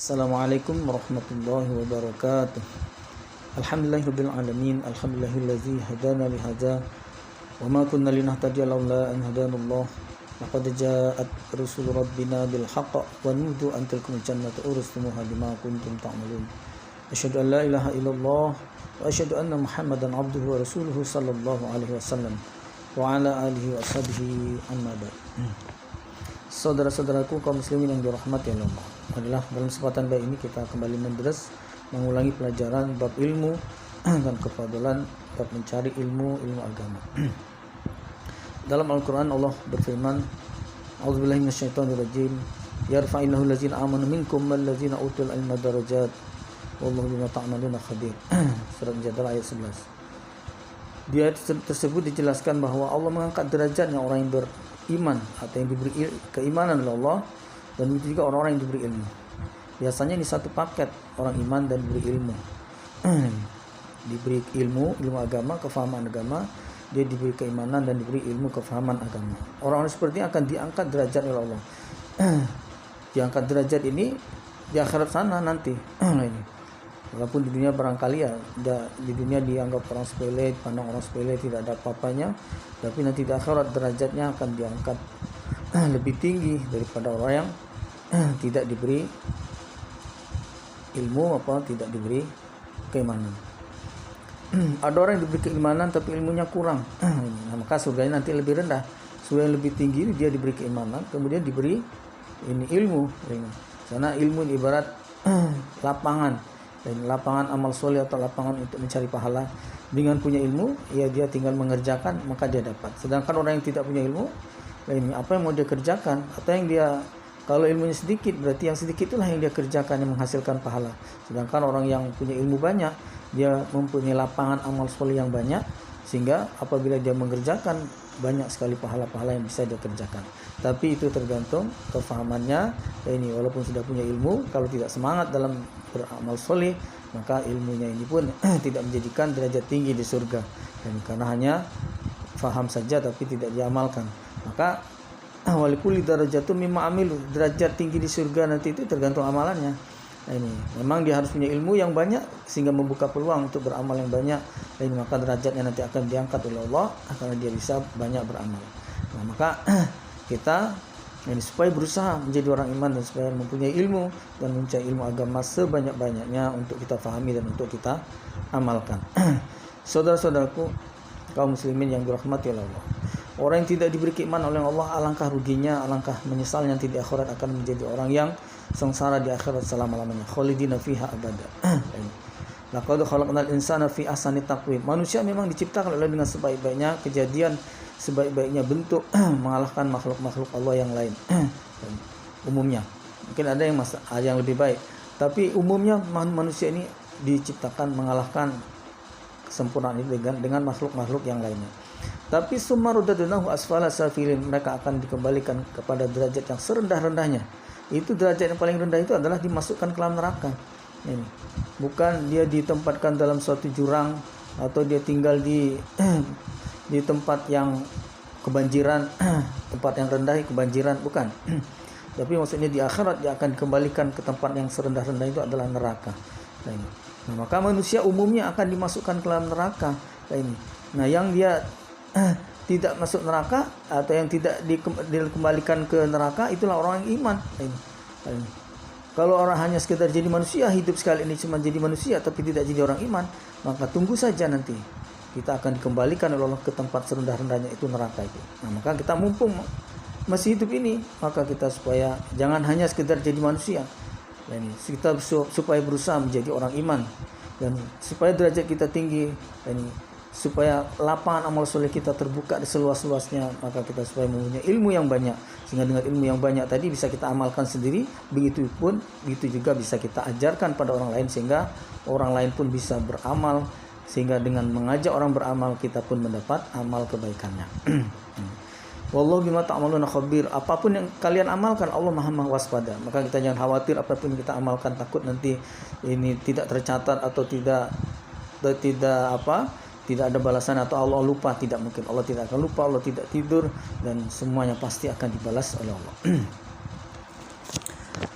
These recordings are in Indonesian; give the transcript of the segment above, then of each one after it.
Assalamualaikum warahmatullahi wabarakatuh. Alhamdulillahirabbil alamin. Alhamdulillahillazi hadana li hadza wa ma kunna linahtadiya laula an hadanallah. Laqad ja'at rusul rabbina bil haqq wa nudu an tilkumul jannata uristumuha bima kuntum ta'malun. Asyhadu an la ilaha illallah wa asyhadu anna Muhammadan abduhu wa rasuluhu sallallahu alaihi wasallam wa ala alihi wa sahbihi amma ba'd. Saudara-saudaraku kaum muslimin yang dirahmati Allah, adalah dalam kesempatan baik ini kita kembali mengulangi pelajaran bab ilmu dan kefadalan bab mencari ilmu agama. Dalam Al-Qur'an Allah berfirman, A'udzubillahi minasyaitonirrajim, yarfa'illahu allazina amanu minkum wallazina utul ilma darajat wallahu bima ta'maluna khabir. Surat Al-Jadal ayat 11. Di ayat tersebut dijelaskan bahwa Allah mengangkat derajatnya orang yang beriman atau yang diberi keimanan oleh Allah, dan begitu juga orang-orang yang diberi ilmu. Biasanya ini satu paket, orang iman dan diberi ilmu. Diberi ilmu agama, kefahaman agama, dia diberi keimanan dan diberi ilmu kefahaman agama. Orang-orang seperti ini akan diangkat derajat oleh Allah. Diangkat derajat ini di akhirat sana nanti. Walaupun di dunia barangkali ya, di dunia dianggap orang sepele, pandang orang sepele, tidak ada apa-apanya, tapi nanti di akhirat derajatnya akan diangkat lebih tinggi daripada orang yang tidak diberi ilmu tidak diberi keimanan. Ada orang yang diberi keimanan tapi ilmunya kurang, nah, maka surganya nanti lebih rendah. Surga yang lebih tinggi dia diberi keimanan, kemudian diberi ilmu. Karena ilmu ibarat lapangan, dan lapangan amal soleh atau lapangan untuk mencari pahala. Dengan punya ilmu, ya dia tinggal mengerjakan maka dia dapat. Sedangkan orang yang tidak punya ilmu, apa yang mau dia kerjakan, atau yang dia, kalau ilmunya sedikit, berarti yang sedikit itulah yang dia kerjakan yang menghasilkan pahala. Sedangkan orang yang punya ilmu banyak, dia mempunyai lapangan amal soleh yang banyak, sehingga apabila dia mengerjakan, banyak sekali pahala-pahala yang bisa dia kerjakan. Tapi itu tergantung kefahamannya. Walaupun sudah punya ilmu, kalau tidak semangat dalam beramal soleh, maka ilmunya ini pun tidak menjadikan derajat tinggi di surga. Dan karena hanya faham saja tapi tidak diamalkan, maka walikuli darajatun mimma amilu, derajat tinggi di surga nanti itu tergantung amalannya. Memang dia harus punya ilmu yang banyak sehingga membuka peluang untuk beramal yang banyak. Maka derajatnya nanti akan diangkat oleh Allah karena dia bisa banyak beramal. Nah, maka kita supaya berusaha menjadi orang iman dan supaya mempunyai ilmu dan mencari ilmu agama sebanyak-banyaknya untuk kita fahami dan untuk kita amalkan. Saudara-saudaraku kaum muslimin yang dirahmati oleh Allah, orang yang tidak diberi keimanan oleh Allah, alangkah ruginya, alangkah menyesalnya nanti di akhirat, akan menjadi orang yang sengsara di akhirat selama-lamanya, khalidina fiha abada. Laqad khalaqnal insana fi ahsani taqwim. Manusia memang diciptakan oleh dengan sebaik-baiknya kejadian, sebaik-baiknya bentuk, mengalahkan makhluk-makhluk Allah yang lain. Umumnya mungkin ada yang lebih baik, tapi umumnya manusia ini diciptakan mengalahkan kesempurnaan itu dengan makhluk-makhluk yang lainnya. Tapi summa radadnahu asfala safilin, mereka akan dikembalikan kepada derajat yang serendah-rendahnya. Itu derajat yang paling rendah itu adalah dimasukkan ke dalam neraka. Bukan dia ditempatkan dalam suatu jurang atau dia tinggal di tempat yang kebanjiran, tempat yang rendah kebanjiran, bukan. Tapi maksudnya di akhirat dia akan dikembalikan ke tempat yang serendah-rendah itu adalah neraka. Nah, maka manusia umumnya akan dimasukkan ke dalam neraka. Nah, yang dia tidak masuk neraka atau yang tidak dikembalikan ke neraka, itulah orang yang iman. Kalau orang hanya sekedar jadi manusia, hidup sekali ini cuma jadi manusia tapi tidak jadi orang iman, maka tunggu saja nanti kita akan dikembalikan oleh Allah ke tempat serendah-rendahnya, itu neraka itu. Nah, maka kita mumpung masih hidup ini, maka kita supaya jangan hanya sekedar jadi manusia. Kita supaya berusaha menjadi orang iman, dan supaya derajat kita tinggi, supaya lapangan amal soleh kita terbuka di seluas-luasnya, maka kita supaya mempunyai ilmu yang banyak, sehingga dengan ilmu yang banyak tadi bisa kita amalkan sendiri, begitu juga bisa kita ajarkan pada orang lain, sehingga orang lain pun bisa beramal, sehingga dengan mengajak orang beramal kita pun mendapat amal kebaikannya. Wallahu bima ta'maluna khabir. Apapun yang kalian amalkan, Allah Maha waspada. Maka kita jangan khawatir apapun yang kita amalkan, takut nanti ini tidak tercatat atau tidak ada balasan atau Allah lupa. Tidak mungkin, Allah tidak akan lupa, Allah tidak tidur, dan semuanya pasti akan dibalas oleh Allah.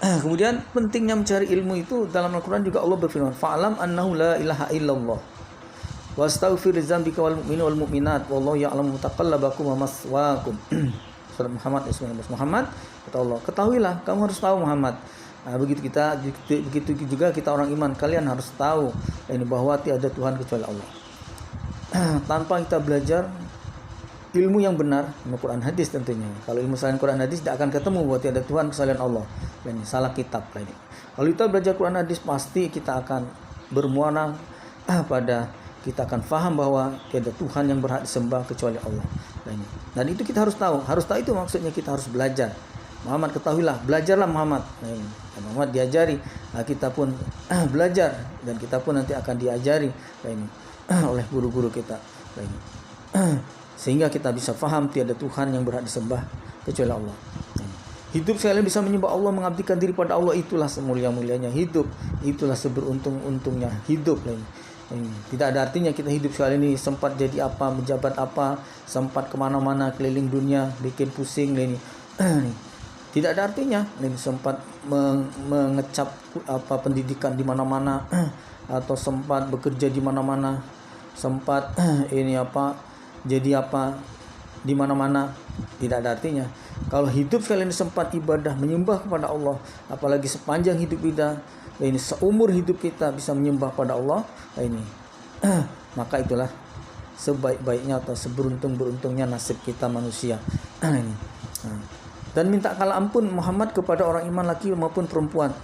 Kemudian pentingnya mencari ilmu itu dalam Al-Quran juga Allah berfirman, fa'alam annahu la ilaha illallah wastaghfir lidzambika wal mu'minu wal mu'minat wallahu ya'lamu mutaqallabakum wa maswaakum. Surat Muhammad 19. Muhammad, kata Allah, ketahuilah, kamu harus tahu Muhammad. Nah, begitu juga kita orang iman, kalian harus tahu ini bahwa tiada Tuhan kecuali Allah. Tanpa kita belajar ilmu yang benar, Al-Quran hadis tentunya. Kalau ilmu selain Quran hadis tidak akan ketemu bahwa tiada Tuhan selain Allah. Ini salah kitab ini. Kalau kita belajar Quran hadis pasti kita akan bermuara pada kita akan faham bahwa tiada Tuhan yang berhak disembah kecuali Allah. Dan itu kita harus tahu. Harus tahu itu maksudnya kita harus belajar. Muhammad, ketahuilah, belajarlah Muhammad. Muhammad diajari, kita pun belajar dan kita pun nanti akan diajari oleh guru-guru kita. Sehingga kita bisa faham tiada Tuhan yang berhak disembah kecuali Allah. Hidup sekalian bisa menyembah Allah, mengabdikan diri pada Allah, itulah semulia-mulianya hidup, itulah seberuntung-untungnya hidup. Tidak ada artinya kita hidup sekali ini sempat jadi apa, menjabat apa, sempat kemana-mana keliling dunia, bikin pusing ini. Tidak ada artinya. Sempat mengecap apa pendidikan di mana-mana, atau sempat bekerja di mana-mana, sempat ini apa jadi apa di mana-mana, tidak ada artinya. Kalau hidup sekalian sempat ibadah menyembah kepada Allah, apalagi sepanjang hidup kita, ini seumur hidup kita bisa menyembah pada Allah, maka itulah sebaik-baiknya atau seberuntung-beruntungnya nasib kita manusia. Dan minta kala ampun Muhammad kepada orang iman laki maupun perempuan.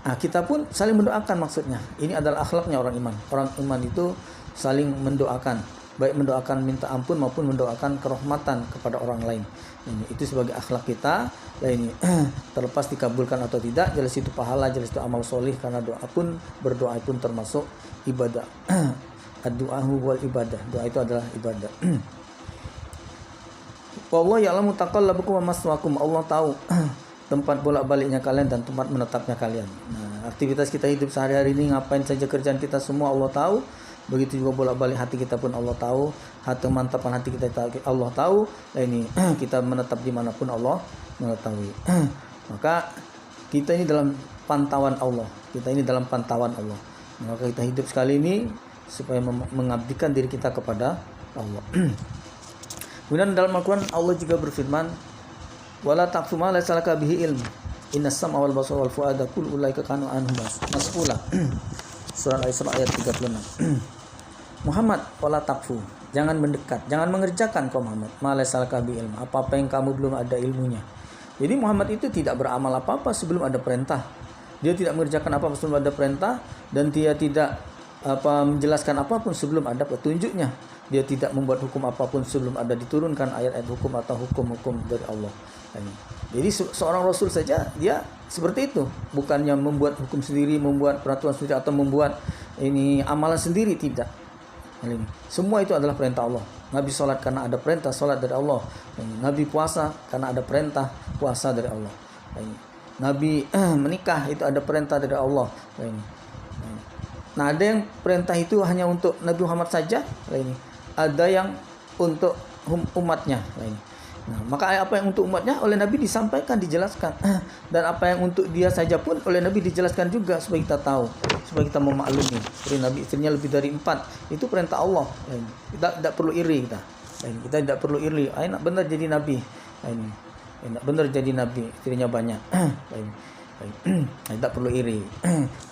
Kita pun saling mendoakan maksudnya. Ini adalah akhlaknya orang iman. Orang iman itu saling mendoakan, baik mendoakan minta ampun maupun mendoakan kerahmatan kepada orang lain. Itu sebagai akhlak kita. Ini terlepas dikabulkan atau tidak, jelas itu pahala, jelas itu amal solih, karena berdoa pun termasuk ibadah. Ad-du'ahu wal ibadah. Doa itu adalah ibadah. Wallahu ya'lamu taqallabakum wa maswaakum. Allah tahu tempat bolak-baliknya kalian dan tempat menetapnya kalian. Aktivitas kita hidup sehari-hari ini, ngapain saja kerjaan kita, semua Allah tahu. Begitu juga bolak-balik hati kita pun Allah tahu. Hati mantapan hati kita Allah tahu. Ini kita menetap dimanapun Allah mengetahui. Maka kita ini dalam pantauan Allah. Kita ini dalam pantauan Allah. Maka kita hidup sekali ini supaya mengabdikan diri kita kepada Allah. Kemudian dalam Al-Quran Allah juga berfirman, wala taqfu ma laysa laka bihi ilm innas sam'a wal basara wal fu'ada kullu ulaika kanu anhu mas'ula. Surah Al-Isra ayat 36. Muhammad, wala taqfu, jangan mendekat, jangan mengerjakan kau Muhammad ma laysa laka bihi ilm, apa-apa yang kamu belum ada ilmunya. Jadi Muhammad itu tidak beramal apa-apa sebelum ada perintah. Dia tidak mengerjakan apa-apa sebelum ada perintah, dan dia tidak menjelaskan apapun sebelum ada petunjuknya. Dia tidak membuat hukum apapun sebelum ada diturunkan ayat-ayat hukum atau hukum-hukum dari Allah. Jadi seorang Rasul saja dia seperti itu, bukannya membuat hukum sendiri, membuat peraturan sendiri, atau membuat ini amalan sendiri, tidak. Semua itu adalah perintah Allah. Nabi sholat karena ada perintah sholat dari Allah. Nabi puasa karena ada perintah puasa dari Allah. Nabi menikah itu ada perintah dari Allah. Nah, ada yang perintah itu hanya untuk Nabi Muhammad saja, ada yang untuk umatnya. Nah, maka apa yang untuk umatnya oleh Nabi disampaikan, dijelaskan, dan apa yang untuk dia saja pun oleh Nabi dijelaskan juga supaya kita tahu, supaya kita memaklumi. Seperti Nabi istrinya lebih dari 4, itu perintah Allah. Kita tidak perlu iri kita. Kita tidak perlu iri. Enak benar jadi Nabi. Enak benar jadi Nabi, istrinya banyak. Tidak perlu iri.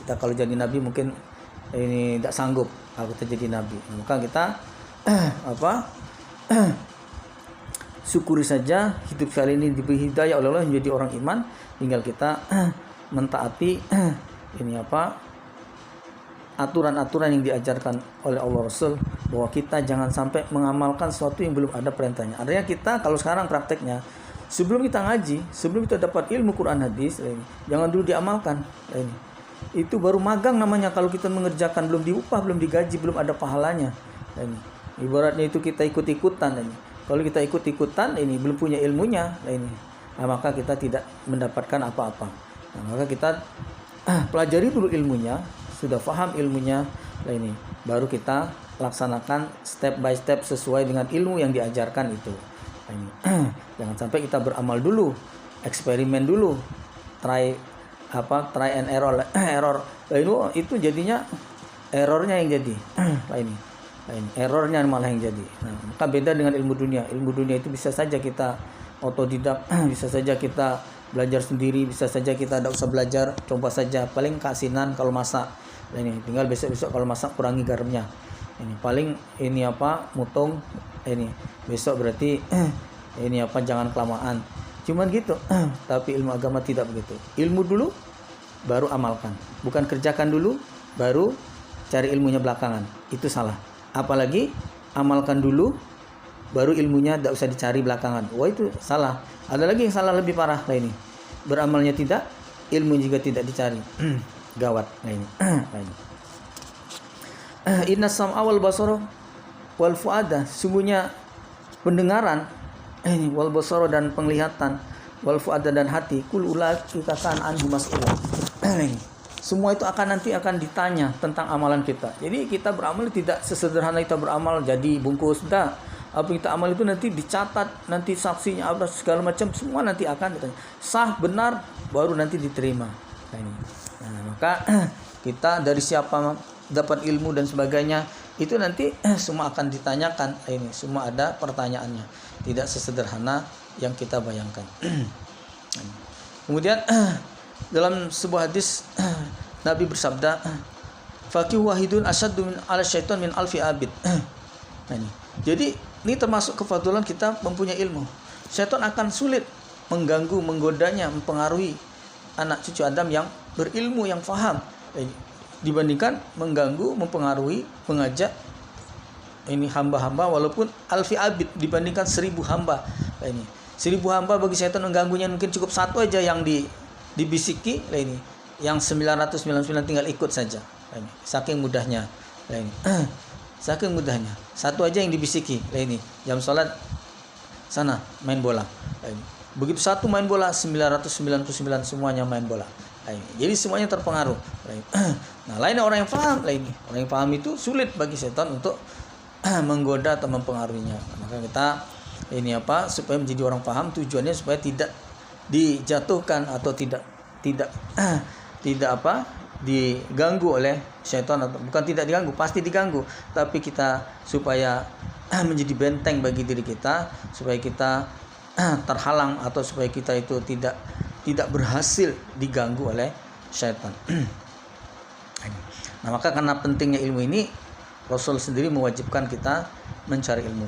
Kita kalau jadi Nabi mungkin ini tidak sanggup kalau kita jadi Nabi. Maka kita syukuri saja hidup kali ini diberi hidayah oleh Allah menjadi orang iman. Tinggal kita mentaati aturan-aturan yang diajarkan oleh Allah Rasul, bahwa kita jangan sampai mengamalkan sesuatu yang belum ada perintahnya. Artinya kita kalau sekarang prakteknya, sebelum kita ngaji, sebelum kita dapat ilmu Quran hadis, jangan dulu diamalkan. Itu baru magang namanya. Kalau kita mengerjakan belum diupah, belum digaji, belum ada pahalanya. Ibaratnya itu kita ikut-ikutan. Kalau kita ikut-ikutan, ini belum punya ilmunya, maka kita tidak mendapatkan apa-apa. Maka kita pelajari dulu ilmunya, sudah paham ilmunya, baru kita laksanakan step by step sesuai dengan ilmu yang diajarkan itu. Jangan sampai kita beramal dulu eksperimen dulu, try and error. Itu jadinya errornya yang jadi. Errornya malah yang jadi. Nah, maka beda dengan ilmu dunia. Ilmu dunia itu bisa saja kita otodidak, bisa saja kita belajar sendiri, bisa saja kita tidak usah belajar, coba saja. Paling keasinan kalau masak. Ini tinggal besok kalau masak kurangi garamnya. Ini paling mutung. Ini besok berarti jangan kelamaan. Cuman gitu. Tapi ilmu agama tidak begitu. Ilmu dulu baru amalkan. Bukan kerjakan dulu baru cari ilmunya belakangan. Itu salah. Apalagi amalkan dulu baru ilmunya tidak usah dicari belakangan. Wah, itu salah. Ada lagi yang salah lebih parah lah ini. Beramalnya tidak, ilmu juga tidak dicari. Gawat lah ini. Inna sam'a wal basara wal fuada, sungguhnya pendengaran wal basara dan penglihatan, wal fuada dan hati, kul ulaika kana anhu mas'ula. Semua itu akan ditanya tentang amalan kita. Jadi kita beramal tidak sesederhana kita beramal jadi bungkus, dah. Apa kita amal itu nanti dicatat, nanti saksinya apa segala macam semua nanti akan ditanya. Sah benar baru nanti diterima. Nah, maka kita dari siapa dapat ilmu dan sebagainya itu nanti semua akan ditanyakan. Ini semua ada pertanyaannya. Tidak sesederhana yang kita bayangkan. Kemudian dalam sebuah hadis Nabi bersabda, "Faqih wahidun asyaddu min ala syaitan min alfi abid." Jadi ini termasuk kefadulan kita mempunyai ilmu. Syaitan akan sulit mengganggu, menggodanya, mempengaruhi anak cucu Adam yang berilmu, yang faham, dibandingkan mengganggu, mempengaruhi, mengajak hamba-hamba walaupun alfi abid, dibandingkan 1000 hamba. 1000 hamba bagi syaitan mengganggunya mungkin cukup satu aja yang dibisiki, yang 999 tinggal ikut saja. Saking mudahnya. Saking mudahnya. Satu aja yang dibisiki. Jam sholat sana main bola. Begitu satu main bola, 999 semuanya main bola. Jadi semuanya terpengaruh. Nah, lainnya orang yang paham. Orang yang paham itu sulit bagi setan untuk menggoda atau mempengaruhinya. Maka kita supaya menjadi orang paham, tujuannya supaya tidak dijatuhkan atau tidak diganggu oleh syaitan. Atau bukan tidak diganggu, pasti diganggu, tapi kita supaya menjadi benteng bagi diri kita, supaya kita terhalang atau supaya kita itu tidak berhasil diganggu oleh syaitan. Nah, maka karena pentingnya ilmu ini, Rasul sendiri mewajibkan kita mencari ilmu.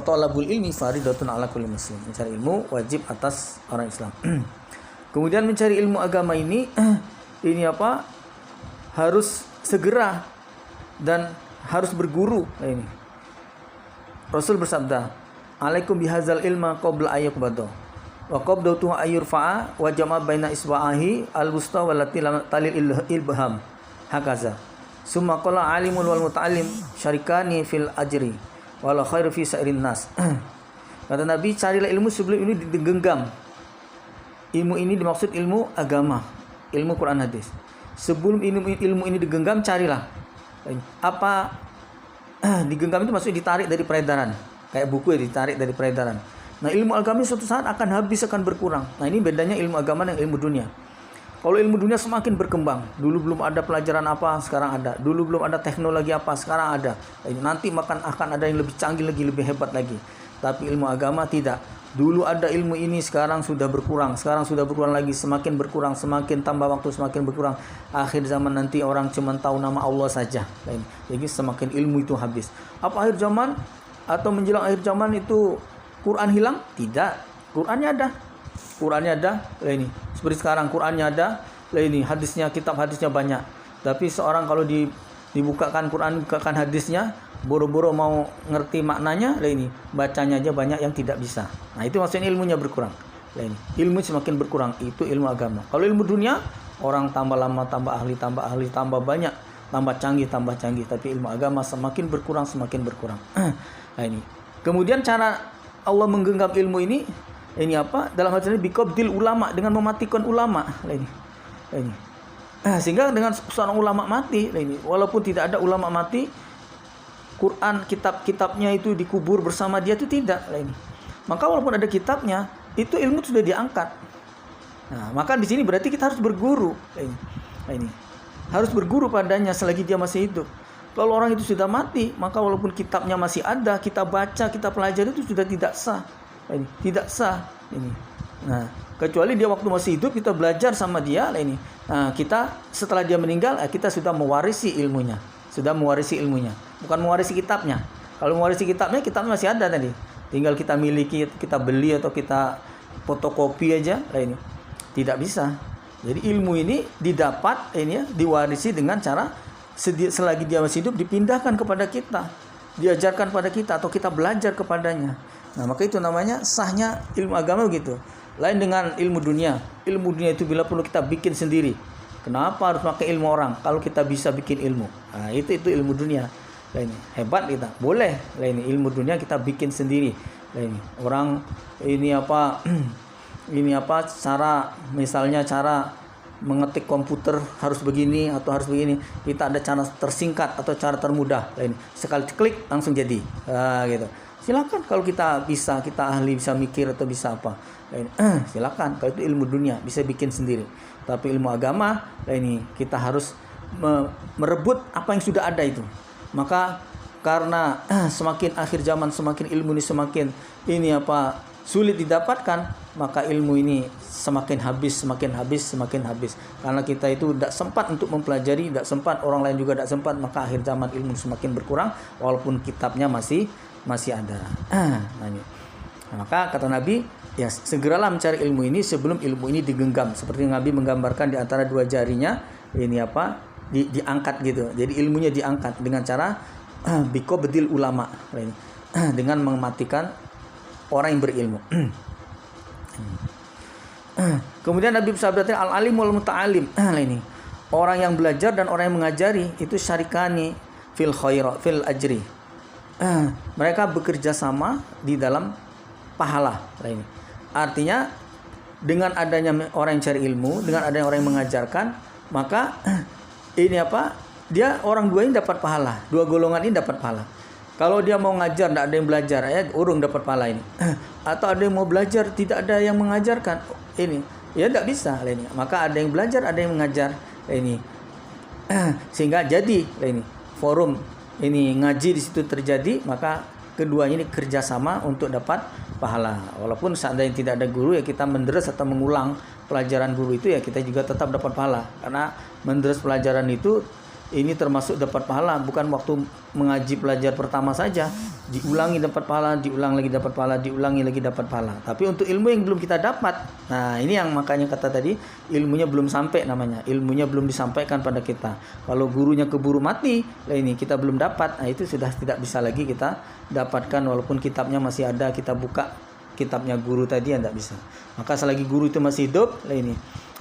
Talabul ilmi faridatun ala kulli muslim. Mencari ilmu wajib atas orang Islam. Kemudian mencari ilmu agama ini harus segera dan harus berguru. Rasul bersabda, "Alaikum bihadzal ilma qabla ayyuqbada wa qabdatuhu ayyurfa'a wa jama'a baina isba'ahi al-wusta wallati talil ilbham." Hakaza. Summa qala alimul wal muta'allim syarikani fil ajri wala khairu fi sa'irin nas. Kata Nabi, carilah ilmu sebelum ini digenggam. Ilmu ini dimaksud ilmu agama, ilmu Quran hadis. Sebelum ilmu ini digenggam, carilah. Apa digenggam itu maksudnya ditarik dari peredaran. Kayak buku ditarik dari peredaran. Nah, ilmu agama suatu saat akan habis, akan berkurang. Nah, ini bedanya ilmu agama dengan ilmu dunia. Kalau ilmu dunia semakin berkembang, dulu belum ada pelajaran apa, sekarang ada. Dulu belum ada teknologi apa, sekarang ada. Nanti akan ada yang lebih canggih lagi, lebih hebat lagi. Tapi ilmu agama tidak. Dulu ada ilmu ini, sekarang sudah berkurang. Sekarang sudah berkurang lagi, semakin berkurang, semakin tambah waktu, semakin berkurang. Akhir zaman nanti orang cuma tahu nama Allah saja. Jadi semakin ilmu itu habis. Apa akhir zaman atau menjelang akhir zaman itu Quran hilang? Tidak. Qurannya ada. Ini seperti sekarang Qurannya ada, hadisnya, kitab hadisnya banyak. Tapi seorang kalau dibukakan Quran, bukakan hadisnya, boro-boro mau ngerti maknanya, bacanya aja banyak yang tidak bisa. Nah, itu maksudnya ilmunya berkurang. Ilmu semakin berkurang, itu ilmu agama. Kalau ilmu dunia, orang tambah lama, tambah ahli, tambah banyak, tambah canggih. Tapi ilmu agama semakin berkurang. Nah, ini. Kemudian cara Allah menggenggam ilmu ini dalam hal ini biqabdil ulama, dengan mematikan ulama. Sehingga dengan seorang ulama mati, walaupun tidak ada ulama mati, Quran, kitab-kitabnya itu dikubur bersama dia, itu tidak. Maka walaupun ada kitabnya, itu ilmu sudah diangkat. Nah, maka di sini berarti kita harus berguru. Ini harus berguru padanya selagi dia masih hidup. Kalau orang itu sudah mati, maka walaupun kitabnya masih ada, kita baca, kita pelajari, itu sudah tidak sah. Ini tidak sah. Ini. Nah, kecuali dia waktu masih hidup kita belajar sama dia. Ini. Nah, kita setelah dia meninggal, kita sudah mewarisi ilmunya. Sudah mewarisi ilmunya. Bukan mewarisi kitabnya. Kalau mewarisi kitabnya masih ada tadi. Tinggal kita miliki, kita beli atau kita fotokopi aja. Ini tidak bisa. Jadi ilmu ini didapat, diwarisi dengan cara selagi dia masih hidup dipindahkan kepada kita, diajarkan pada kita atau kita belajar kepadanya. Nah, maka itu namanya sahnya ilmu agama begitu. Lain dengan ilmu dunia. Ilmu dunia itu bila perlu kita bikin sendiri. Kenapa harus pakai ilmu orang kalau kita bisa bikin ilmu? Nah, itu ilmu dunia. Lain hebat kita. Boleh. Lain ilmu dunia kita bikin sendiri. Lain orang ini apa cara misalnya cara mengetik komputer harus begini atau harus begini. Kita ada cara tersingkat atau cara termudah. Ini sekali klik langsung jadi. Gitu. Silakan kalau kita bisa, kita ahli, bisa mikir atau bisa apa. Silakan. Kalau itu ilmu dunia bisa bikin sendiri. Tapi ilmu agama ini kita harus merebut apa yang sudah ada itu. Maka karena semakin akhir zaman semakin ilmu ini semakin sulit didapatkan, maka ilmu ini semakin habis. Karena kita itu tidak sempat untuk mempelajari, tidak sempat, orang lain juga tidak sempat, maka akhir zaman ilmu semakin berkurang walaupun kitabnya masih ada. Nah, maka kata Nabi, ya segeralah mencari ilmu ini sebelum ilmu ini digenggam. Seperti Nabi menggambarkan di antara dua jarinya diangkat gitu. Jadi ilmunya diangkat dengan cara biqabdil ulama, dengan mematikan orang yang berilmu. Kemudian Nabi bersabda, al-alim wal muta'alim. Ini orang yang belajar dan orang yang mengajari itu syarikani fil khaira fil ajri. Mereka bekerja sama di dalam pahala. Ini artinya dengan adanya orang yang cari ilmu, dengan adanya orang yang mengajarkan, maka dia orang dua ini dapat pahala. Dua golongan ini dapat pahala. Kalau dia mau ngajar, tidak ada yang belajar, urung dapat pahala ini. Atau ada yang mau belajar, tidak ada yang mengajarkan, ini ya tidak bisa. Ini maka ada yang belajar, ada yang mengajar, ini sehingga jadi ini forum ini ngaji di situ terjadi, maka keduanya ini kerjasama untuk dapat pahala. Walaupun seandainya tidak ada guru, ya kita menderes atau mengulang pelajaran guru itu, ya kita juga tetap dapat pahala. Karena menderes pelajaran itu ini termasuk dapat pahala, bukan waktu mengaji pelajar pertama saja diulangi dapat pahala, diulang lagi dapat pahala, diulangi lagi dapat pahala. Tapi untuk ilmu yang belum kita dapat, nah ini yang makanya kata tadi ilmunya belum sampai namanya, ilmunya belum disampaikan pada kita. Kalau gurunya keburu mati, ini kita belum dapat, nah itu sudah tidak bisa lagi kita dapatkan walaupun kitabnya masih ada, kita buka kitabnya guru tadi, ya tidak bisa. Maka selagi guru itu masih hidup, ini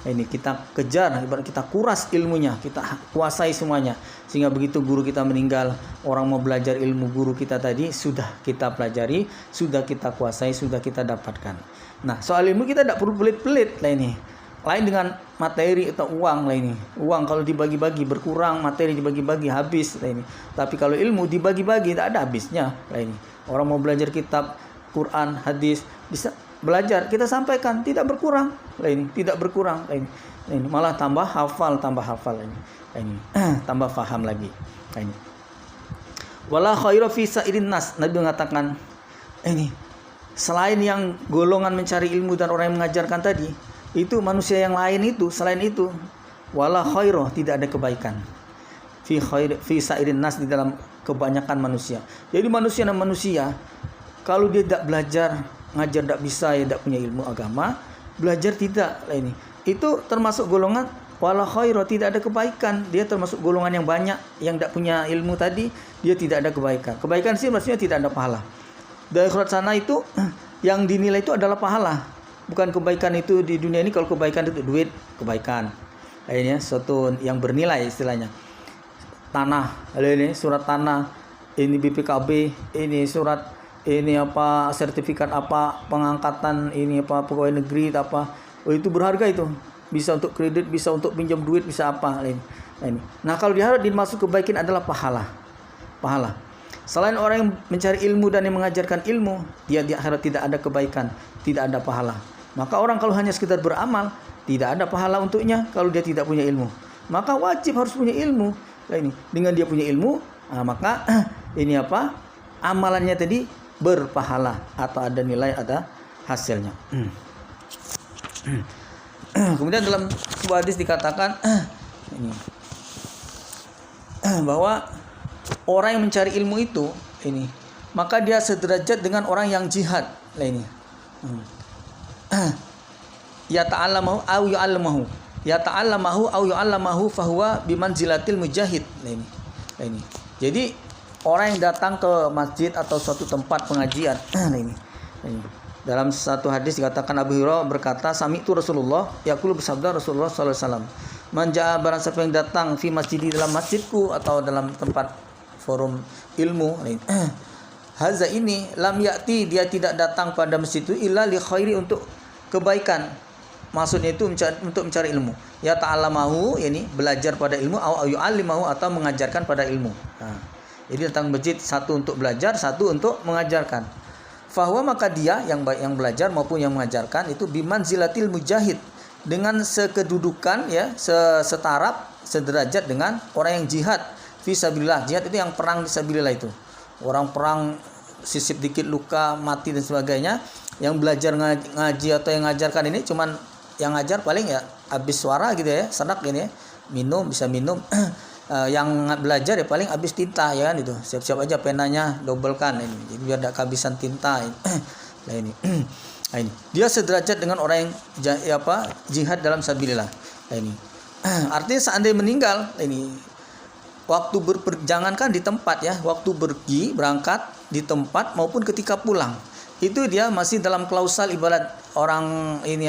kita kejar, kita kuras ilmunya, kita kuasai semuanya, sehingga begitu guru kita meninggal, orang mau belajar ilmu guru kita tadi sudah kita pelajari, sudah kita kuasai, sudah kita dapatkan. Nah, soal ilmu kita tidak perlu pelit-pelit ini. Lain dengan materi atau uang ini. Uang kalau dibagi-bagi berkurang, materi dibagi-bagi habis ini. Tapi kalau ilmu dibagi-bagi tidak ada habisnya ini. Orang mau belajar kitab, Quran, hadis, bisa belajar, kita sampaikan, tidak berkurang, tidak berkurang, ini malah tambah hafal ini tambah faham lagi. Ini wala khaira fi sa'irin nas, Nabi mengatakan ini selain yang golongan mencari ilmu dan orang yang mengajarkan tadi, itu manusia yang lain itu, selain itu wala khaira, tidak ada kebaikan fi sa'irin nas, di dalam kebanyakan manusia. Jadi manusia kalau dia tidak belajar, ngajar tidak bisa, ya tidak punya ilmu agama, belajar tidak, ini itu termasuk golongan wala khaira, tidak ada kebaikan. Dia termasuk golongan yang banyak yang tidak punya ilmu tadi, dia tidak ada kebaikan. Kebaikan sih maksudnya tidak ada pahala. Dari akhirat sana itu yang dinilai itu adalah pahala, bukan kebaikan itu di dunia ini. Kalau kebaikan itu duit, kebaikan lainnya suatu yang bernilai, istilahnya tanah, ini surat tanah, ini BPKB, ini surat ini sertifikat pengangkatan ini pegawai negeri apa, itu berharga, itu bisa untuk kredit, bisa untuk pinjam duit, bisa apa ini. Nah kalau diharap dimaksud kebaikan adalah pahala. Selain orang yang mencari ilmu dan yang mengajarkan ilmu, dia di akhirat tidak ada kebaikan, tidak ada pahala. Maka orang kalau hanya sekedar beramal, tidak ada pahala untuknya kalau dia tidak punya ilmu. Maka wajib harus punya ilmu. Nah, ini dengan dia punya ilmu, maka ini apa? Amalannya tadi berpahala atau ada nilai, ada hasilnya. Kemudian dalam sebuah hadis dikatakan ini, bahwa orang yang mencari ilmu itu ini, maka dia sederajat dengan orang yang jihad. Nah ini. Ya ta'allamahu aw yu'allamahu. Ya ta'allamahu aw yu'allamahu fahuwa bimanzilatil mujahid. Nah ini. Jadi orang yang datang ke masjid atau suatu tempat pengajian. Nah ini. Dalam satu hadis dikatakan Abu Hurairah berkata, sami'tu Rasulullah yaqulu, bersabda Rasulullah sallallahu alaihi wasallam, man jaa, barang siapa yang datang fi masjidi, dalam masjidku atau dalam tempat forum ilmu, haza ini, lam ya'ti, dia tidak datang pada masjid itu illa li khairi, untuk kebaikan. Maksudnya itu untuk mencari ilmu. Ya ta'allamahu, yakni belajar pada ilmu, au yu'allimahu, atau mengajarkan pada ilmu. Jadi datang masjid, satu untuk belajar, satu untuk mengajarkan. Fahuwa, maka dia yang baik yang belajar maupun yang mengajarkan itu bimanzilatil mujahid, dengan sekedudukan, ya, setaraf, sederajat dengan orang yang jihad fisabilillah. Jihad itu yang perang fisabilillah itu. Orang perang sisip dikit luka, mati dan sebagainya. Yang belajar ngaji atau yang ngajarkan ini cuman yang ngajar paling ya habis suara gitu ya, sedak gini ya. Minum, bisa minum. Yang belajar ya paling habis tinta, ya kan itu. Siap-siap aja penanya, dobelkan ini. Jadi biar tidak kehabisan tinta. Nah ini. Nah, ini. Dia sederajat dengan orang yang jihad dalam sabilillah. Nah, ini. Artinya seandainya meninggal, ini waktu jangankan di tempat, ya, waktu pergi berangkat di tempat maupun ketika pulang, itu dia masih dalam klausal ibarat orang ini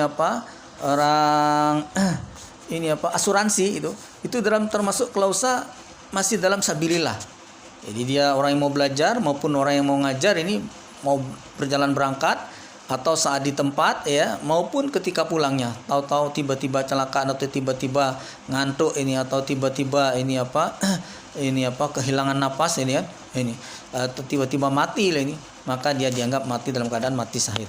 orang ini asuransi, itu dalam termasuk klausa masih dalam sabilillah. Jadi dia orang yang mau belajar maupun orang yang mau ngajar ini mau berjalan berangkat atau saat di tempat, ya, maupun ketika pulangnya, tahu-tahu tiba-tiba kecelakaan atau tiba-tiba ngantuk ini, atau tiba-tiba ini kehilangan napas ini, kan ini, atau tiba-tiba mati lah ini, maka dia dianggap mati dalam keadaan mati syahid.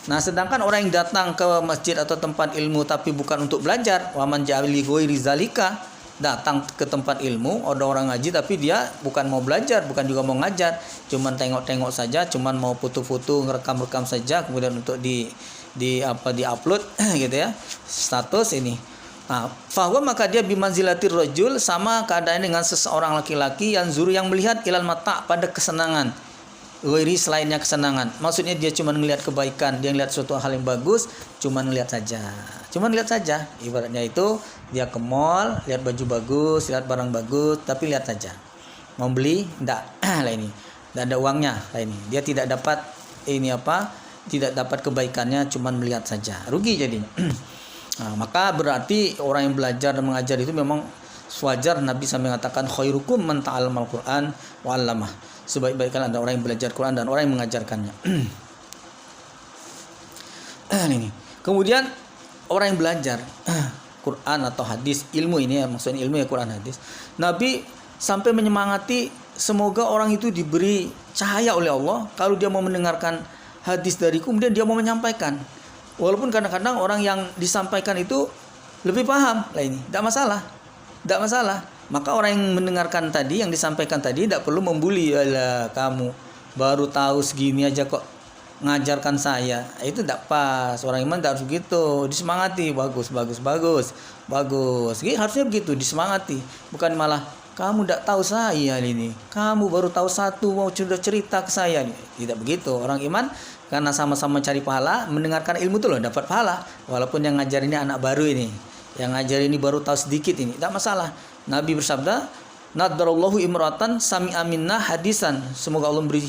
Nah, sedangkan orang yang datang ke masjid atau tempat ilmu tapi bukan untuk belajar, waman ja'ali ghairi zalika, datang ke tempat ilmu, ada orang ngaji tapi dia bukan mau belajar, bukan juga mau ngajar, cuman tengok-tengok saja, cuman mau foto-foto, ngerekam-rekam saja, kemudian untuk di-upload gitu ya, status ini. Nah, fahuwa, maka dia bimanzilatir rajul, sama keadaan dengan seseorang laki-laki yang zuru, yang melihat ilal mata, pada kesenangan, ghairi, selainnya kesenangan. Maksudnya dia cuma melihat kebaikan, dia melihat suatu hal yang bagus, cuma melihat saja. Ibaratnya itu dia ke mall, lihat baju bagus, lihat barang bagus, tapi lihat saja. Mau beli enggak? Lah ini. Enggak ada uangnya. Lah ini. Dia tidak dapat tidak dapat kebaikannya, cuma melihat saja. Rugi jadinya. Nah, maka berarti orang yang belajar dan mengajar itu memang wajar Nabi sampai mengatakan khairukum man ta'allamal Qur'an wa 'allamah. Sebaik-baik kalian ada orang yang belajar Quran dan orang yang mengajarkannya. Ini. Kemudian orang yang belajar Quran atau hadis, ilmu ini ya, maksudnya ilmu ya Quran hadis. Nabi sampai menyemangati semoga orang itu diberi cahaya oleh Allah kalau dia mau mendengarkan hadis dariku, kemudian dia mau menyampaikan. Walaupun kadang-kadang orang yang disampaikan itu lebih paham. Lah ini, tidak masalah. Maka orang yang mendengarkan tadi, yang disampaikan tadi, tidak perlu membuli. Alah, kamu baru tahu segini aja kok ngajarkan saya. Itu tidak pas. Orang iman tidak harus begitu. Disemangati, bagus. Jadi harusnya begitu, disemangati. Bukan malah, kamu tidak tahu saya ini. Kamu baru tahu satu, mau cerita ke saya. Tidak begitu. Orang iman, karena sama-sama cari pahala, mendengarkan ilmu itu loh, dapat pahala. Walaupun yang ngajar ini anak baru ini. Yang ngajar ini baru tahu sedikit ini. Tidak masalah. Nabi bersabda, nadarallahu imratan sami'a minna hadisan. Semoga Allah beri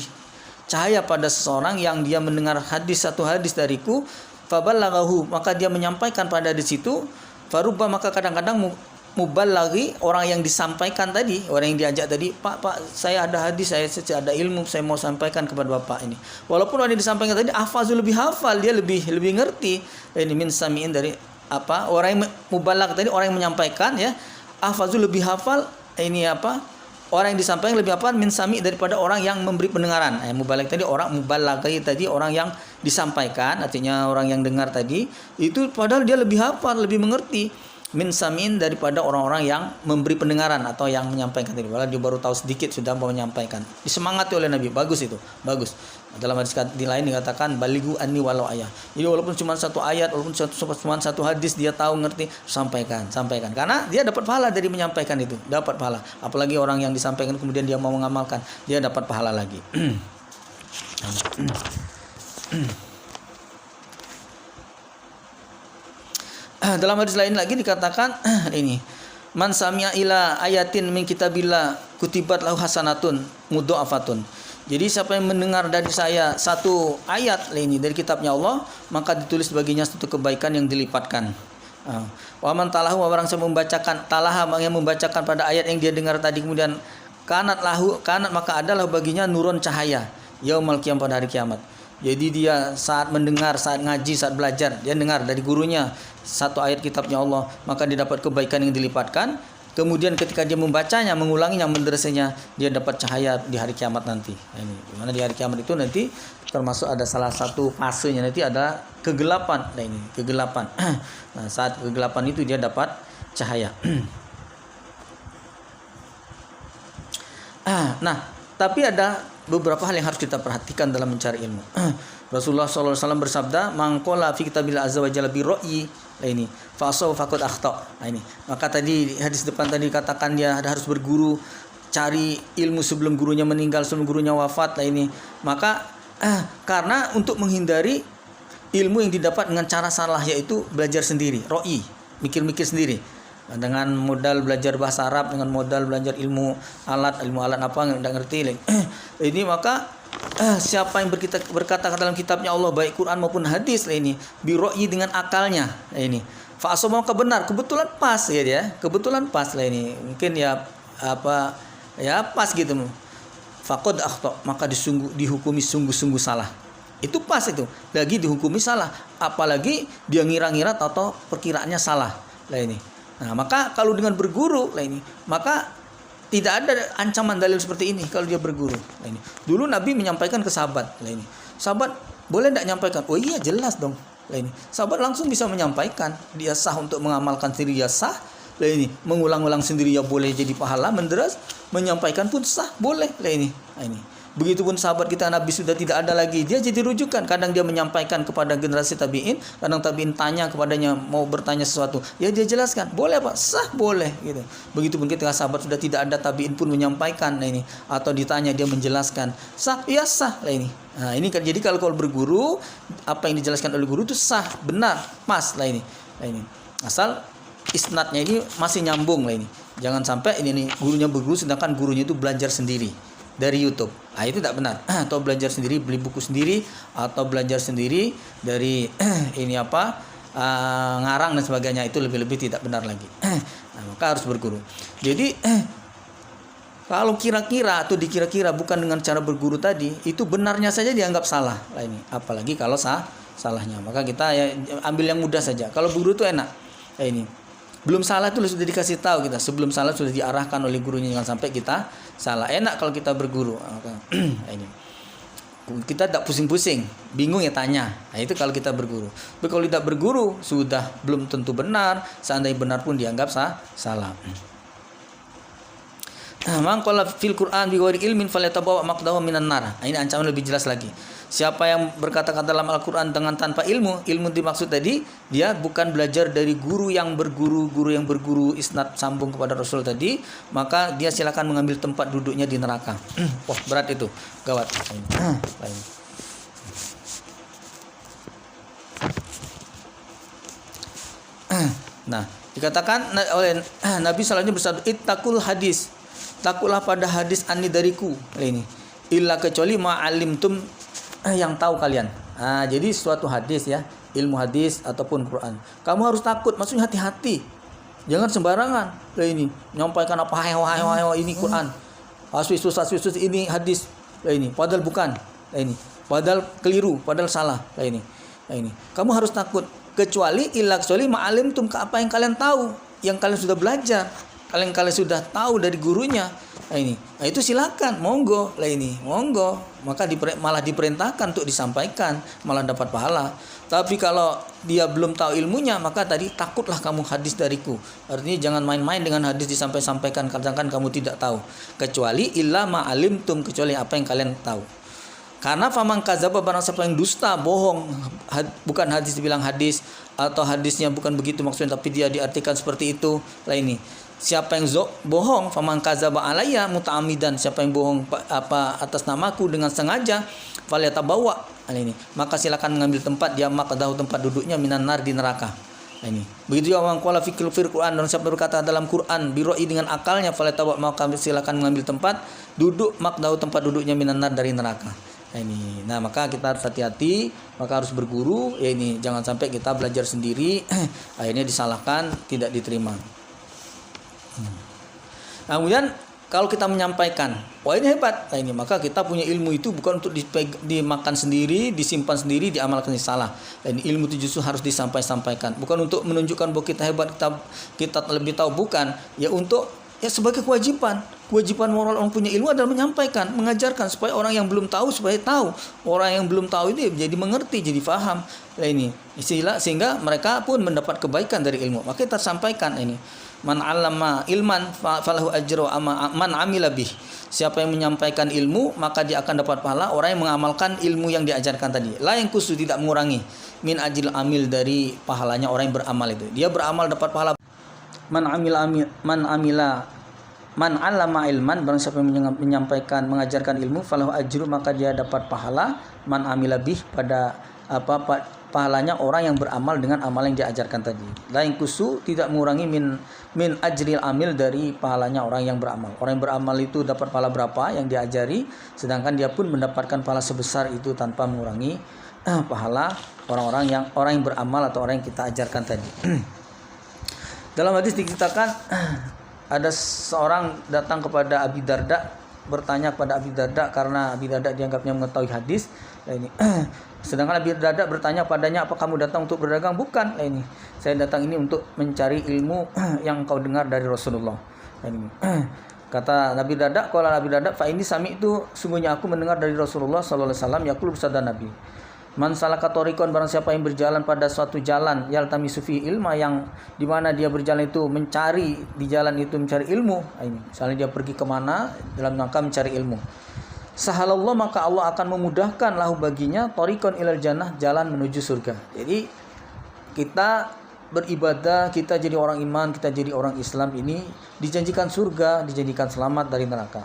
cahaya pada seseorang yang dia mendengar satu hadis dariku, faballaghahu, maka dia menyampaikan pada hadis itu, farubba, maka kadang-kadang muballaghi, orang yang disampaikan tadi, orang yang diajak tadi, Pak, saya ada hadis, saya ada ilmu, saya mau sampaikan kepada Bapak ini. Walaupun orang yang disampaikan tadi hafazul, lebih hafal, dia lebih ngerti. Ini min sami'in, dari orang yang mubalagh tadi, orang yang menyampaikan, ya, hafazul, lebih hafal ini Orang yang disampaikan lebih apa? Min sami daripada orang yang memberi pendengaran. Mubaligh tadi orang yang disampaikan, artinya orang yang dengar tadi itu padahal dia lebih hafal, lebih mengerti. Min samin daripada orang-orang yang memberi pendengaran atau yang menyampaikan tadi. Walau dia baru tahu sedikit sudah mau menyampaikan. Disemangati oleh Nabi. Bagus itu. Bagus. Dalam hadis di lain dikatakan balighu anni walau ayat. Jadi walaupun cuma satu ayat, walaupun cuma satu hadis dia tahu ngerti, sampaikan. Karena dia dapat pahala dari menyampaikan itu. Dapat pahala. Apalagi orang yang disampaikan kemudian dia mau mengamalkan, dia dapat pahala lagi. Dalam hadis lain lagi dikatakan ini, man sami'a ila ayatin min kitabillah kutibat lahu hasanatun mudha'afatun. Jadi siapa yang mendengar dari saya satu ayat ini dari kitabnya Allah, maka ditulis baginya satu kebaikan yang dilipatkan. Wa man talahu, orang yang membacakan talaha, yang membacakan pada ayat yang dia dengar tadi, kemudian kanat maka adalah baginya nurun cahaya yaumul qiyamah, pada hari kiamat. Jadi dia saat mendengar, saat ngaji, saat belajar, dia dengar dari gurunya satu ayat kitabnya Allah, maka dia dapat kebaikan yang dilipatkan. Kemudian ketika dia membacanya, mengulanginya, menderesanya, dia dapat cahaya di hari kiamat nanti. Ini dimana di hari kiamat itu nanti termasuk ada salah satu fasenya nanti ada kegelapan. Nah ini kegelapan. Nah saat kegelapan itu dia dapat cahaya. Nah tapi ada beberapa hal yang harus kita perhatikan dalam mencari ilmu. Rasulullah SAW bersabda, "Mangkola fi kitabillah azza wa jalla bi ra'yi." Ini fasaw faqad akhta. Nah ini. Maka tadi hadis depan tadi katakan dia harus berguru, cari ilmu sebelum gurunya meninggal, sebelum gurunya wafat. Nah ini. Maka karena untuk menghindari ilmu yang didapat dengan cara salah, yaitu belajar sendiri, ra'yi, mikir-mikir sendiri. Dengan modal belajar bahasa Arab, dengan modal belajar ilmu alat apa enggak ngerti. Ini maka siapa yang berkata dalam kitabnya Allah, baik Quran maupun hadis ini, biroi dengan akalnya ini, fa asoma maka benar, kebetulan pas ya dia, kebetulan pas lah ini, mungkin ya apa ya pas gitu, faqad akhta, maka dihukumi sungguh-sungguh salah. Itu pas itu, lagi dihukumi salah, apalagi dia ngira-ngira atau perkiraannya salah lah ini. Nah, maka kalau dengan berguru lah ini, maka tidak ada ancaman dalil seperti ini kalau dia berguru. Lah ini. Dulu Nabi menyampaikan ke sahabat, lah ini. Sahabat boleh tidak menyampaikan? Oh iya jelas dong. Lah ini. Sahabat langsung bisa menyampaikan. Dia sah untuk mengamalkan sendiri, dia sah. Lah ini. Mengulang-ulang sendiri ya boleh jadi pahala, menderas, menyampaikan pun sah, boleh. Lah ini. Lah ini. Begitupun sahabat kita, Nabi sudah tidak ada lagi, dia jadi rujukan. Kadang dia menyampaikan kepada generasi tabi'in, kadang tabi'in tanya kepadanya, mau bertanya sesuatu, ya dia jelaskan, boleh Pak, sah, boleh gitu. Begitupun ketika sahabat sudah tidak ada, tabi'in pun menyampaikan ini, atau ditanya dia menjelaskan, sah, ya sah lah ini. Nah ini kan, jadi kalau berguru, apa yang dijelaskan oleh guru itu sah, benar, pas lah ini. Lah ini. Asal isnadnya ini masih nyambung lah ini. Jangan sampai ini gurunya berguru sedangkan gurunya itu belajar sendiri dari YouTube. Nah, itu tidak benar. Atau belajar sendiri, beli buku sendiri, atau belajar sendiri dari ini apa ngarang dan sebagainya, itu lebih-lebih tidak benar lagi. Nah, maka harus berguru. Jadi kalau kira-kira atau dikira-kira bukan dengan cara berguru tadi, itu benarnya saja dianggap salah lah ini. Apalagi kalau salahnya. Maka kita ya ambil yang mudah saja. Kalau berguru itu enak. Ini belum salah itu sudah dikasih tahu kita, sebelum salah sudah diarahkan oleh gurunya, jangan sampai kita salah. Enak kalau kita berguru. Ini kita tidak pusing-pusing, bingung ya tanya. Nah itu kalau kita berguru. Tapi kalau tidak berguru sudah belum tentu benar, seandainya benar pun dianggap salah. Man qala fil Qur'an bi ghairi ilmin falyatabawa maqdahu minan nar. Ini ancaman lebih jelas lagi. Siapa yang berkata-kata dalam Al-Qur'an dengan tanpa ilmu dimaksud tadi, dia bukan belajar dari guru yang berguru isnad sambung kepada Rasul tadi, maka dia silakan mengambil tempat duduknya di neraka. Wah, berat itu. Gawat. Nah, dikatakan oleh Nabi sallallahu alaihi wasallam bersabda, "Ittaqul hadis." Takutlah pada hadis ani dariku ini, illa kecuali ma'alimtum yang tahu kalian. Nah, jadi suatu hadis ya, ilmu hadis ataupun Quran, kamu harus takut, maksudnya hati-hati, jangan sembarangan ini menyampaikan apa ini Quran, aswisus ini hadis ini, padahal bukan ini, padahal keliru, padahal salah ini. Kamu harus takut, kecuali ma'alimtum, ke apa yang kalian tahu, yang kalian sudah belajar, kalian sudah tahu dari gurunya, Nah, ini. Nah, itu silakan, monggo. Lah ini, monggo. Maka malah diperintahkan untuk disampaikan, malah dapat pahala. Tapi kalau dia belum tahu ilmunya, maka tadi takutlah kamu hadis dariku. Artinya jangan main-main dengan hadis disampaikan, katakan kamu tidak tahu. Kecuali illa ma'alimtum, kecuali apa yang kalian tahu. Karena faman kadzaba, barang siapa yang dusta, bohong, bukan hadis dibilang hadis, atau hadisnya bukan begitu maksudnya tapi dia diartikan seperti itu. Lah ini. Siapa yang bohong, faman kadzaba alayya muta'ammidan, siapa yang bohong atas namaku dengan sengaja, falyatabawa, ini, maka silakan mengambil tempat dia maqdahu, tempat duduknya minan nar, di neraka. Nah, ini. Begitu juga orang qala fil Quran, dan siapa berkata dalam Quran biroi, dengan akalnya, falyatabawa, maka silakan mengambil tempat duduk maqdahu, tempat duduknya minan nar, dari neraka. Nah, ini. Nah, maka kita harus hati-hati, maka harus berguru. Ya ini, jangan sampai kita belajar sendiri akhirnya disalahkan, tidak diterima. Nah, kemudian kalau kita menyampaikan, wah ini hebat, nah ini, maka kita punya ilmu itu bukan untuk dimakan sendiri, disimpan sendiri, diamalkan, salah. Dan ilmu itu justru harus disampaikan, bukan untuk menunjukkan bahwa kita hebat, kita lebih tahu, bukan. Ya untuk sebagai kewajiban moral orang punya ilmu adalah menyampaikan, mengajarkan supaya orang yang belum tahu supaya tahu, orang yang belum tahu itu jadi mengerti, jadi paham. Nah ini istilah, sehingga mereka pun mendapat kebaikan dari ilmu. Maka kita sampaikan ini. Man 'allama ilman falahu ajru man 'amila bih. Siapa yang menyampaikan ilmu, maka dia akan dapat pahala orang yang mengamalkan ilmu yang diajarkan tadi. La yang khusus, tidak mengurangi min ajil amil, dari pahalanya orang yang beramal itu. Dia beramal dapat pahala. Man 'allama ilman, barang siapa yang menyampaikan, mengajarkan ilmu, falahu ajru, maka dia dapat pahala man 'amila bih, pada pahalanya orang yang beramal dengan amal yang diajarkan tadi. Lain kusu, tidak mengurangi min ajril amil, dari pahalanya orang yang beramal. Orang yang beramal itu dapat pahala berapa yang diajari, sedangkan dia pun mendapatkan pahala sebesar itu tanpa mengurangi pahala orang yang beramal atau orang yang kita ajarkan tadi. Dalam hadis diceritakan ada seorang datang kepada Abi Darda, bertanya kepada Abi Darda karena Abi Darda dianggapnya mengetahui hadis. Nah, ini. Sedangkan Abi Darda bertanya padanya, apa kamu datang untuk berdagang? Bukan. Nah, ini. Saya datang ini untuk mencari ilmu yang kau dengar dari Rasulullah. Nah, ini. Kata Nabi Darda, kalau Nabi Darda, fa ini sami itu, sungguhnya aku mendengar dari Rasulullah sallallahu alaihi wasallam, yaqulu, bersabda Nabi, man salaka tariqan, barang siapa yang berjalan pada suatu jalan, yaltamisu fi ilma, yang di mana dia berjalan itu mencari, di jalan itu mencari ilmu. Nah, ini. Misalnya dia pergi kemana dalam rangka mencari ilmu. Sahalallah, maka Allah akan memudahkan lahu baginya tariqan ilal jannah, jalan menuju surga. Jadi kita beribadah, kita jadi orang iman, kita jadi orang Islam ini dijanjikan surga, dijanjikan selamat dari neraka.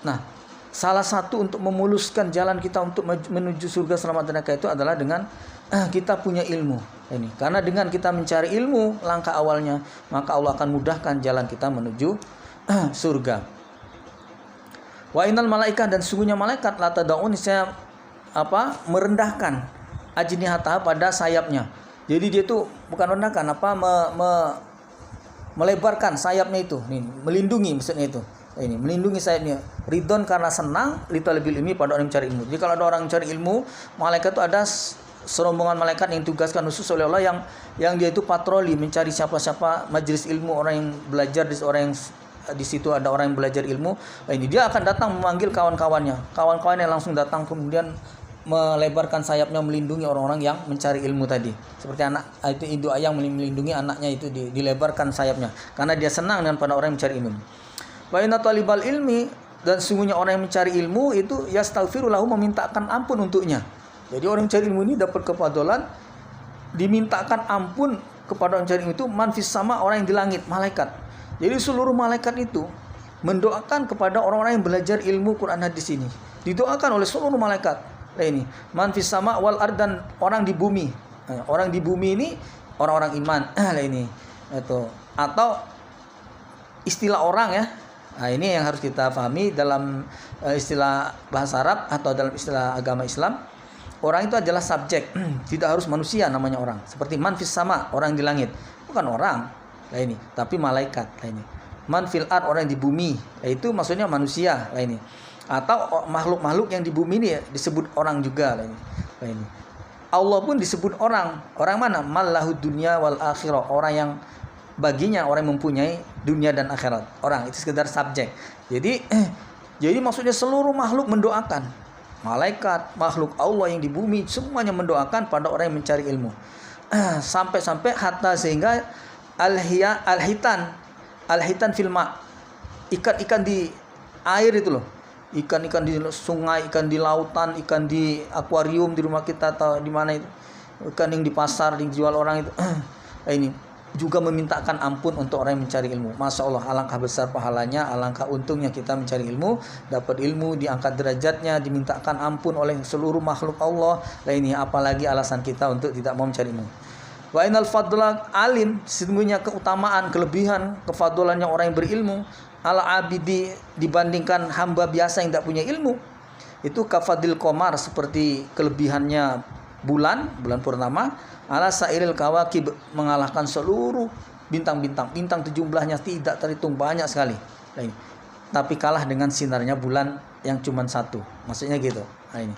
Nah, salah satu untuk memuluskan jalan kita untuk menuju surga selamat dari neraka itu adalah dengan kita punya ilmu. Ini karena dengan kita mencari ilmu, langkah awalnya, maka Allah akan mudahkan jalan kita menuju surga. Wa innal malaikah, dan sungguhnya malaikat, la tadaun, saya merendahkan ajnihata, pada sayapnya. Jadi dia itu bukan merendahkan, melebarkan sayapnya itu, nih, melindungi maksudnya itu. Ini melindungi sayapnya, ridon, karena senang, litalabil ilmi, pada orang yang mencari ilmu. Jadi kalau ada orang mencari ilmu, malaikat itu ada serombongan malaikat yang ditugaskan khusus oleh Allah, yang dia itu patroli mencari siapa-siapa majelis ilmu, orang yang belajar, orang yang di situ ada orang yang belajar ilmu. Nah, ini dia akan datang memanggil kawan-kawannya langsung datang, kemudian melebarkan sayapnya melindungi orang-orang yang mencari ilmu tadi. Seperti anak itu, induk ayam melindungi anaknya itu, dilebarkan sayapnya karena dia senang dengan pada orang yang mencari ilmu. Wa inna talibal ilmi, dan sungguhnya orang yang mencari ilmu itu yastaghfiru lahu, memintakan ampun untuknya. Jadi orang yang mencari ilmu ini dapat kefadolan, dimintakan ampun kepada orang yang mencari ilmu itu, manfis sama, orang yang di langit, malaikat. Jadi seluruh malaikat itu mendoakan kepada orang-orang yang belajar ilmu Quran hadis ini. Didoakan oleh seluruh malaikat. Nah, ini manfis sama wal ard, dan orang di bumi. Nah, orang di bumi ini orang-orang iman. Nah, ini itu atau istilah orang ya. Nah, ini yang harus kita pahami dalam istilah bahasa Arab atau dalam istilah agama Islam. Orang itu adalah subjek, tidak harus manusia namanya orang. Seperti manfis sama, orang di langit, bukan orang. Lah ini, tapi malaikat. Lah ini. Man fil ard, orang di bumi. Lah itu maksudnya manusia. Lah ini. Atau makhluk-makhluk yang di bumi ini ya, disebut orang juga. Lah ini. Lah ini. Allah pun disebut orang. Orang mana? Mallahu dunya wal akhirah. Orang yang baginya orang yang mempunyai dunia dan akhirat. Orang itu sekedar subjek. Jadi maksudnya seluruh makhluk mendoakan. Malaikat, makhluk Allah yang di bumi semuanya mendoakan pada orang yang mencari ilmu. Sampai-sampai hatta sehingga alhitan filma, ikan-ikan di air itu loh, ikan-ikan di sungai, ikan di lautan, ikan di akuarium di rumah kita atau di mana itu, ikan yang di pasar dijual orang itu, ini juga memintakan ampun untuk orang yang mencari ilmu. Masya Allah, alangkah besar pahalanya, alangkah untungnya kita mencari ilmu, dapat ilmu, diangkat derajatnya, dimintakan ampun oleh seluruh makhluk Allah. Nah ini apalagi alasan kita untuk tidak mau mencari ilmu. Wa inal fadla alim, sesungguhnya keutamaan, kelebihan, kefadolannya orang yang berilmu ala abidi dibandingkan hamba biasa yang tidak punya ilmu. Itu kafadil qamar, seperti kelebihannya bulan purnama, ala sairil kawakib, mengalahkan seluruh bintang-bintang. Bintang itu jumlahnya tidak terhitung, banyak sekali. Nah, ini. Tapi kalah dengan sinarnya bulan yang cuma satu. Maksudnya gitu. Nah, ini.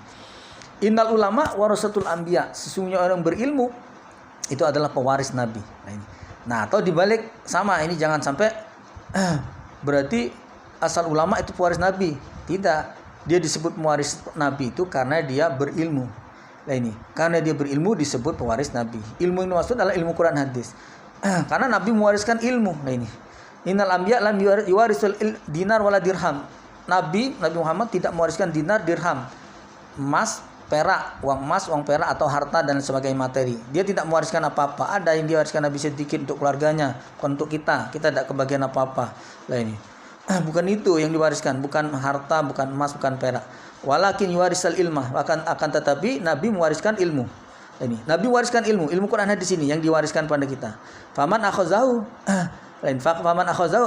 Innal ulama warasatul anbiya, sesungguhnya orang berilmu itu adalah pewaris nabi. Nah, ini. Nah, atau dibalik sama, ini jangan sampai berarti asal ulama itu pewaris nabi. Tidak. Dia disebut pewaris nabi itu karena dia berilmu. Nah ini, karena dia berilmu disebut pewaris Nabi. Ilmu ini maksud adalah ilmu Quran hadis. Karena Nabi mewariskan ilmu. Nah ini, innal anbiya lam yuwarisul dinar wala dirham. Nabi Muhammad tidak mewariskan dinar, dirham, emas, perak, uang emas, uang perak atau harta dan sebagainya materi. Dia tidak mewariskan apa-apa. Ada yang diwariskan Nabi sedikit untuk keluarganya, bukan untuk kita. Kita tidak kebagian apa-apa. Nah ini, bukan itu yang diwariskan, bukan harta, bukan emas, bukan perak. Walakin yuwarisal ilmah, akan tetapi Nabi mewariskan ilmu. Ini Nabi mewariskan ilmu Quran hadis ini yang diwariskan pada kita. Faman akhazahu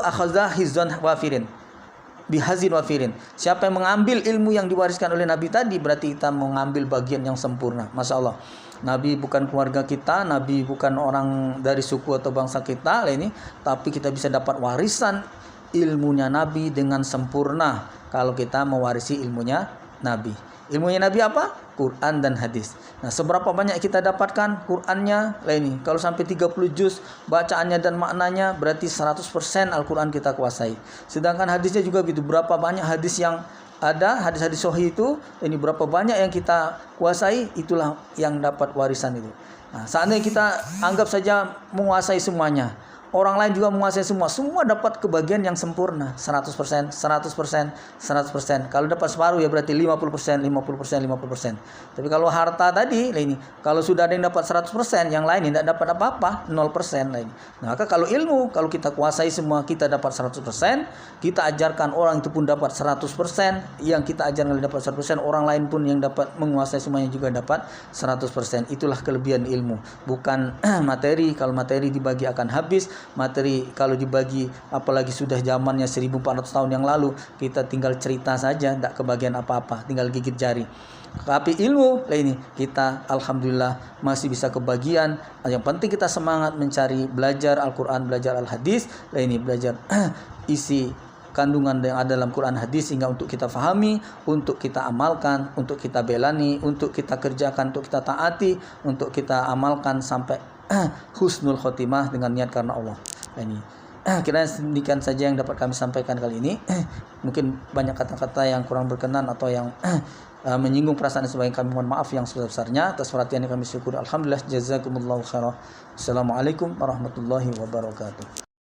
akhadha hizan wafirin bihazin wafirin. Siapa yang mengambil ilmu yang diwariskan oleh Nabi tadi, berarti kita mengambil bagian yang sempurna. Masya Allah, Nabi bukan keluarga kita, Nabi bukan orang dari suku atau bangsa kita ini, tapi kita bisa dapat warisan ilmunya Nabi dengan sempurna kalau kita mewarisi ilmunya Nabi. Ilmunya Nabi apa? Quran dan hadis. Nah, seberapa banyak kita dapatkan Qurannya? Lah ini, kalau sampai 30 juz bacaannya dan maknanya, berarti 100% Al-Quran kita kuasai. Sedangkan hadisnya juga begitu. Berapa banyak hadis yang ada, hadis-hadis sahih itu, ini berapa banyak yang kita kuasai, itulah yang dapat warisan itu. Nah, seandainya kita anggap saja menguasai semuanya, orang lain juga menguasai semua dapat kebagian yang sempurna, 100%. Kalau dapat separuh ya berarti 50%. Tapi kalau harta tadi, ini kalau sudah ada yang dapat 100%, yang lain tidak dapat apa-apa, 0% lain. Nah, maka kalau ilmu, kalau kita kuasai semua, kita dapat 100%, kita ajarkan orang itu pun dapat 100%, yang kita ajarkan dapat 100%, orang lain pun yang dapat menguasai semuanya juga dapat 100%. Itulah kelebihan ilmu, bukan materi. Kalau materi dibagi akan habis. Materi kalau dibagi, apalagi sudah zamannya 1400 tahun yang lalu, kita tinggal cerita saja, tidak kebagian apa-apa, tinggal gigit jari. Tapi ilmu ini kita alhamdulillah masih bisa kebagian. Yang penting kita semangat mencari, belajar Al-Quran, belajar Al-Hadis, ini belajar isi kandungan yang ada dalam Quran hadis, sehingga untuk kita fahami, untuk kita amalkan, untuk kita belani, untuk kita kerjakan, untuk kita taati, untuk kita amalkan sampai husnul khotimah dengan niat karena Allah. Nah, ini kira-kira sedikit saja yang dapat kami sampaikan kali ini. Mungkin banyak kata-kata yang kurang berkenan atau yang menyinggung perasaan sebagai kami mohon maaf yang sebesar-besarnya. Atas perhatian yang kami syukuri. Alhamdulillah, jazakumullahu khairan. Assalamualaikum warahmatullahi wabarakatuh.